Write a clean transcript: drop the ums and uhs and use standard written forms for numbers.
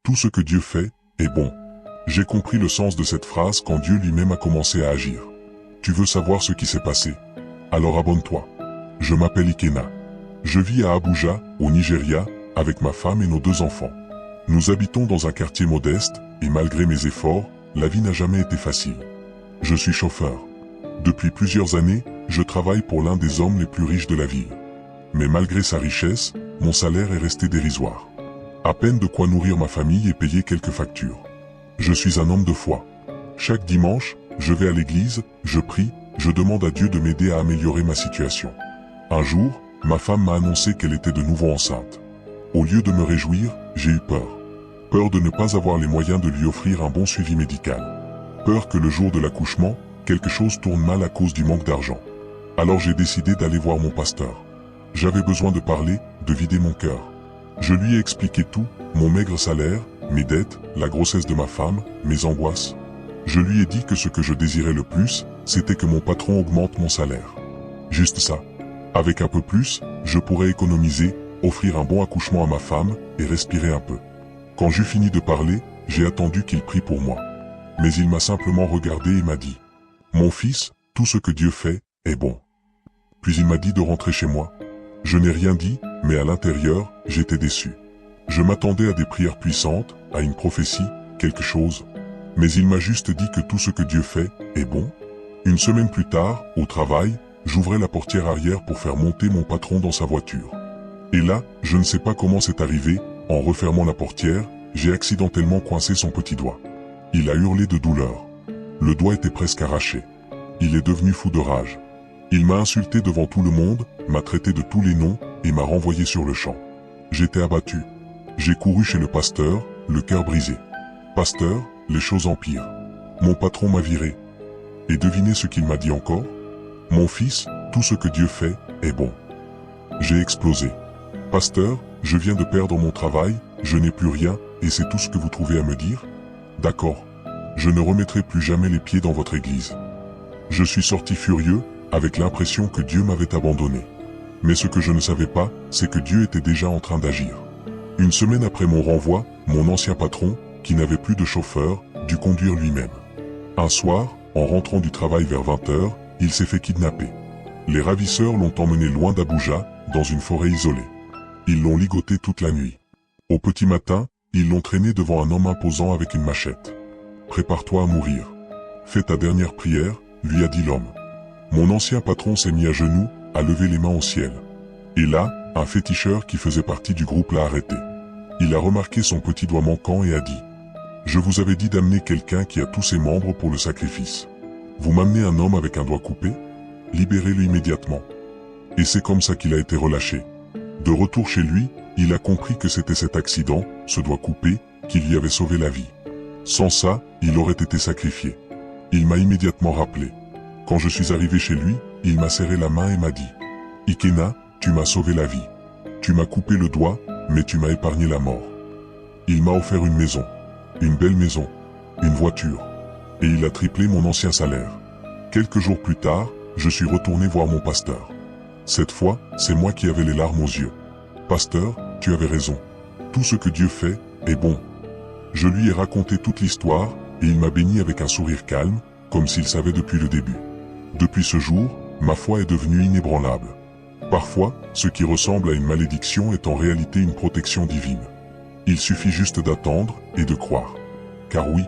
Tout ce que Dieu fait est bon. J'ai compris le sens de cette phrase quand Dieu lui-même a commencé à agir. Tu veux savoir ce qui s'est passé? Alors abonne-toi. Je m'appelle Ikena. Je vis à Abuja, au Nigeria, avec ma femme et nos 2 enfants. Nous habitons dans un quartier modeste, et malgré mes efforts, la vie n'a jamais été facile. Je suis chauffeur. Depuis plusieurs années, je travaille pour l'un des hommes les plus riches de la ville. Mais malgré sa richesse, mon salaire est resté dérisoire. À peine de quoi nourrir ma famille et payer quelques factures. Je suis un homme de foi. Chaque dimanche, je vais à l'église, je prie, je demande à Dieu de m'aider à améliorer ma situation. Un jour, ma femme m'a annoncé qu'elle était de nouveau enceinte. Au lieu de me réjouir, j'ai eu peur. Peur de ne pas avoir les moyens de lui offrir un bon suivi médical. Peur que le jour de l'accouchement, quelque chose tourne mal à cause du manque d'argent. Alors j'ai décidé d'aller voir mon pasteur. J'avais besoin de parler, de vider mon cœur. Je lui ai expliqué tout, mon maigre salaire, mes dettes, la grossesse de ma femme, mes angoisses. Je lui ai dit que ce que je désirais le plus, c'était que mon patron augmente mon salaire. Juste ça. Avec un peu plus, je pourrais économiser, offrir un bon accouchement à ma femme, et respirer un peu. Quand j'eus fini de parler, j'ai attendu qu'il prie pour moi. Mais il m'a simplement regardé et m'a dit « Mon fils, tout ce que Dieu fait, est bon. » Puis il m'a dit de rentrer chez moi. Je n'ai rien dit, mais à l'intérieur, j'étais déçu. Je m'attendais à des prières puissantes, à une prophétie, quelque chose. Mais il m'a juste dit que tout ce que Dieu fait, est bon. Une semaine plus tard, au travail, j'ouvrais la portière arrière pour faire monter mon patron dans sa voiture. Et là, je ne sais pas comment c'est arrivé, en refermant la portière, j'ai accidentellement coincé son petit doigt. Il a hurlé de douleur. Le doigt était presque arraché. Il est devenu fou de rage. Il m'a insulté devant tout le monde, m'a traité de tous les noms, et m'a renvoyé sur le champ. J'étais abattu. J'ai couru chez le pasteur, le cœur brisé. Pasteur, les choses empirent. Mon patron m'a viré. Et devinez ce qu'il m'a dit encore? Mon fils, tout ce que Dieu fait, est bon. J'ai explosé. Pasteur, je viens de perdre mon travail, je n'ai plus rien, et c'est tout ce que vous trouvez à me dire? D'accord. Je ne remettrai plus jamais les pieds dans votre église. Je suis sorti furieux, avec l'impression que Dieu m'avait abandonné. Mais ce que je ne savais pas, c'est que Dieu était déjà en train d'agir. Une semaine après mon renvoi, mon ancien patron, qui n'avait plus de chauffeur, dut conduire lui-même. Un soir, en rentrant du travail vers 20h, il s'est fait kidnapper. Les ravisseurs l'ont emmené loin d'Abuja, dans une forêt isolée. Ils l'ont ligoté toute la nuit. Au petit matin, ils l'ont traîné devant un homme imposant avec une machette. « Prépare-toi à mourir. Fais ta dernière prière », lui a dit l'homme. Mon ancien patron s'est mis à genoux, a levé les mains au ciel. Et là, un féticheur qui faisait partie du groupe l'a arrêté. Il a remarqué son petit doigt manquant et a dit « Je vous avais dit d'amener quelqu'un qui a tous ses membres pour le sacrifice. Vous m'amenez un homme avec un doigt coupé? Libérez-le immédiatement. » Et c'est comme ça qu'il a été relâché. De retour chez lui, il a compris que c'était cet accident, ce doigt coupé, qui lui avait sauvé la vie. Sans ça, il aurait été sacrifié. Il m'a immédiatement rappelé. Quand je suis arrivé chez lui, il m'a serré la main et m'a dit « Ikena, tu m'as sauvé la vie. Tu m'as coupé le doigt, mais tu m'as épargné la mort. » Il m'a offert une maison, une belle maison, une voiture, et il a triplé mon ancien salaire. Quelques jours plus tard, je suis retourné voir mon pasteur. Cette fois, c'est moi qui avais les larmes aux yeux. « Pasteur, tu avais raison. Tout ce que Dieu fait est bon. » Je lui ai raconté toute l'histoire, et il m'a béni avec un sourire calme, comme s'il savait depuis le début. Depuis ce jour, ma foi est devenue inébranlable. Parfois, ce qui ressemble à une malédiction est en réalité une protection divine. Il suffit juste d'attendre et de croire. Car oui,